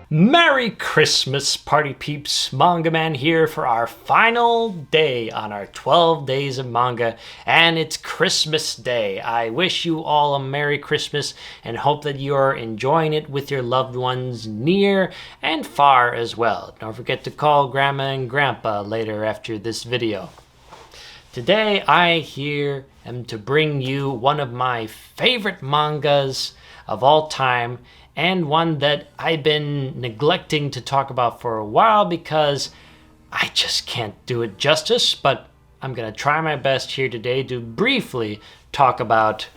Merry Christmas, Party Peeps! MangaMan here for our final day on our 12 days of manga, and it's Christmas Day. I wish you all a Merry Christmas and hope that you're enjoying it with your loved ones near and far as well. Don't forget to call Grandma and Grandpa later after this video. Today I here am to bring you one of my favorite mangas of all time, and one that I've been neglecting to talk about for a while because I just can't do it justice, but I'm gonna try my best here today to briefly talk about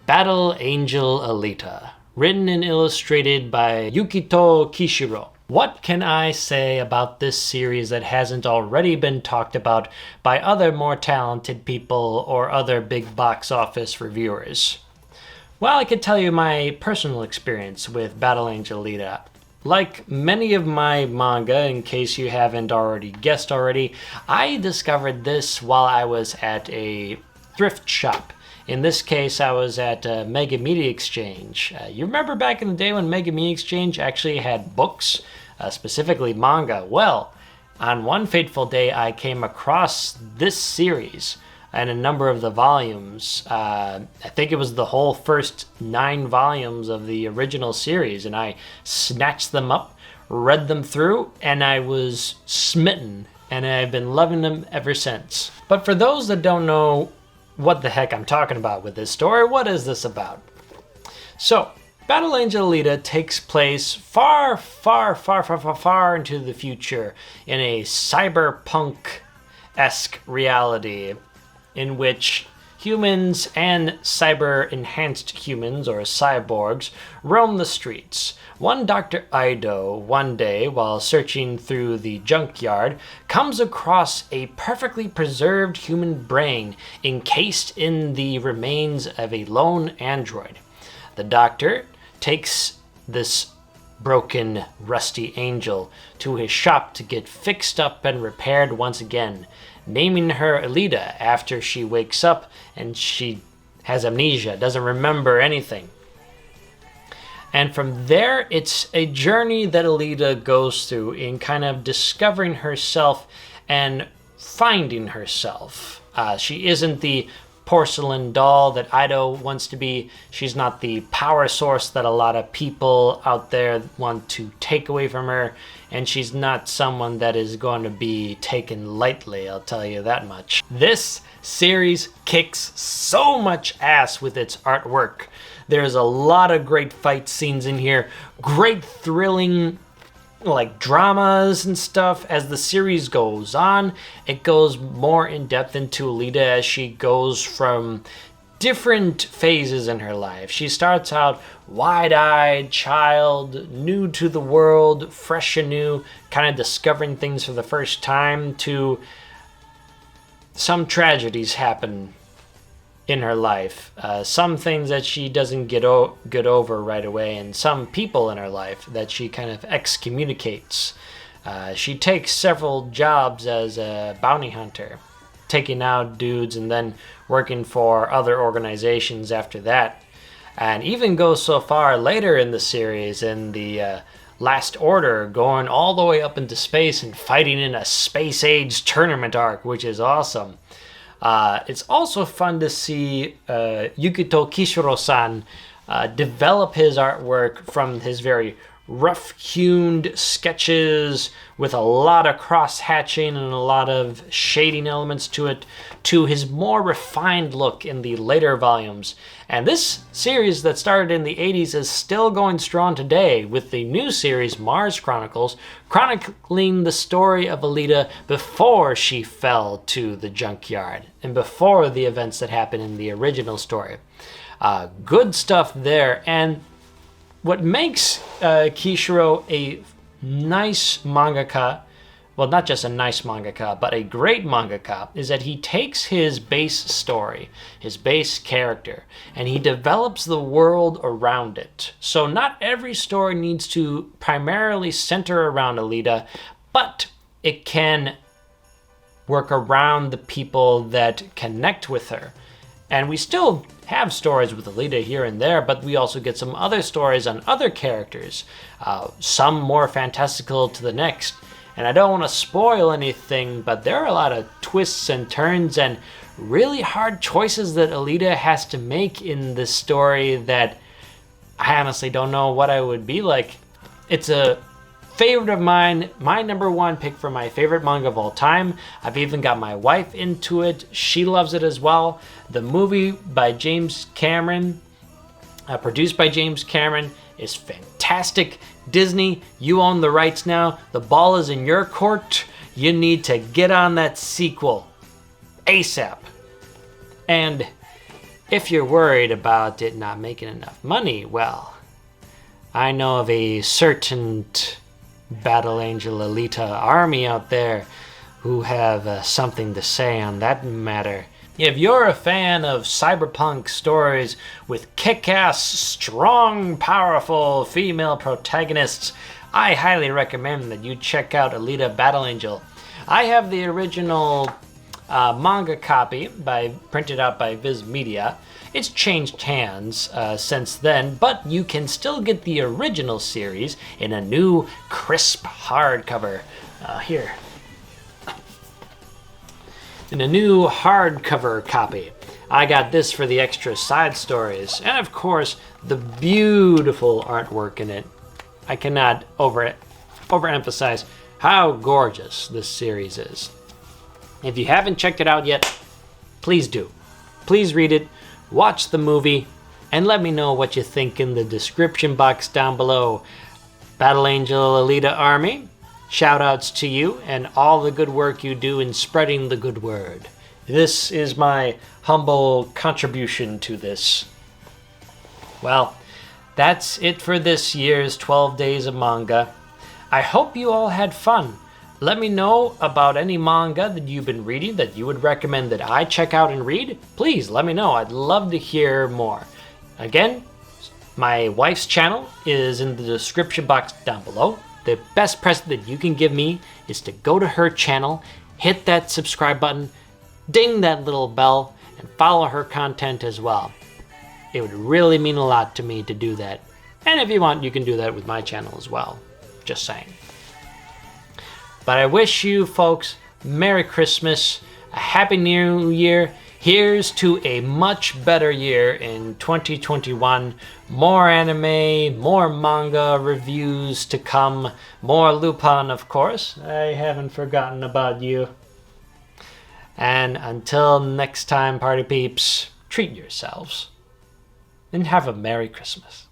Battle Angel Alita, written and illustrated by Yukito Kishiro. What can I say about this series that hasn't already been talked about by other more talented people or other big box office reviewers? Well, I could tell you my personal experience with Battle Angel Alita. Like many of my manga, in case you haven't already guessed already, I discovered this while I was at a thrift shop. In this case, I was at Mega Media Exchange. You remember back in the day when Mega Media Exchange actually had books, specifically manga? Well, on one fateful day, I came across this series and a number of the volumes. I think it was the whole first 9 volumes of the original series, and I snatched them up, read them through, and I was smitten, and I've been loving them ever since. But for those that don't know what the heck I'm talking about with this story, what is this about? So, Battle Angel Alita takes place far into the future in a cyberpunk-esque reality, in which humans and cyber-enhanced humans, or cyborgs, roam the streets. One Dr. Ido, one day, while searching through the junkyard, comes across a perfectly preserved human brain encased in the remains of a lone android. The doctor takes this broken, rusty angel to his shop to get fixed up and repaired once again, naming her Alita after she wakes up and she has amnesia, doesn't remember anything. And from there, it's a journey that Alita goes through in kind of discovering herself and finding herself. She isn't the porcelain doll that Ido wants to be. She's not the power source that a lot of people out there want to take away from her. And she's not someone that is going to be taken lightly, I'll tell you that much. This series kicks so much ass with its artwork. There's a lot of great fight scenes in here, great thrilling like dramas and stuff. As the series goes on, it goes more in depth into Alita as she goes from different phases in her life. She starts out wide-eyed child, new to the world, fresh and new, kind of discovering things for the first time, to some tragedies happen in her life. Some things that she doesn't get over right away, and some people in her life that she kind of excommunicates. She takes several jobs as a bounty hunter, taking out dudes and then working for other organizations after that. And even goes so far later in the series, in the Last Order, going all the way up into space and fighting in a space-age tournament arc, which is awesome. It's also fun to see Yukito Kishiro-san develop his artwork from his very rough-hewn sketches with a lot of cross-hatching and a lot of shading elements to it, to his more refined look in the later volumes. And this series that started in the 80s is still going strong today, with the new series Mars Chronicles chronicling the story of Alita before she fell to the junkyard and before the events that happened in the original story. Good stuff there. And what makes Kishiro a nice mangaka, well, not just a nice mangaka, but a great mangaka, is that he takes his base story, his base character, and he develops the world around it. So not every story needs to primarily center around Alita, but it can work around the people that connect with her. And we still have stories with Alita here and there, but we also get some other stories on other characters, some more fantastical to the next. And I don't want to spoil anything, but there are a lot of twists and turns and really hard choices that Alita has to make in this story that I honestly don't know what I would be like. It's a favorite of mine, my number one pick for my favorite manga of all time. I've even got my wife into it. She loves it as well. The movie by James Cameron, produced by James Cameron, is fantastic. Disney, you own the rights now. The ball is in your court. You need to get on that sequel ASAP. And if you're worried about it not making enough money, well, I know of a certain Battle Angel Alita army out there who have something to say on that matter. If you're a fan of cyberpunk stories with kick-ass, strong, powerful female protagonists, I highly recommend that you check out Alita Battle Angel. I have the original manga copy printed out by Viz Media. It's changed hands since then, but you can still get the original series in a new crisp hardcover. Here. In a new hardcover copy. I got this for the extra side stories, and of course, the beautiful artwork in it. I cannot overemphasize how gorgeous this series is. If you haven't checked it out yet, please do. Please read it, watch the movie, and let me know what you think in the description box down below. Battle Angel Alita Army, shoutouts to you and all the good work you do in spreading the good word. This is my humble contribution to this. Well, that's it for this year's 12 Days of Manga. I hope you all had fun. Let me know about any manga that you've been reading that you would recommend that I check out and read. Please let me know. I'd love to hear more. Again, my wife's channel is in the description box down below. The best present that you can give me is to go to her channel, hit that subscribe button, ding that little bell, and follow her content as well. It would really mean a lot to me to do that. And if you want, you can do that with my channel as well. Just saying. But I wish you folks Merry Christmas, a Happy New Year. Here's to a much better year in 2021. More anime, more manga reviews to come, more Lupin, of course. I haven't forgotten about you. And until next time, party peeps, treat yourselves and have a Merry Christmas.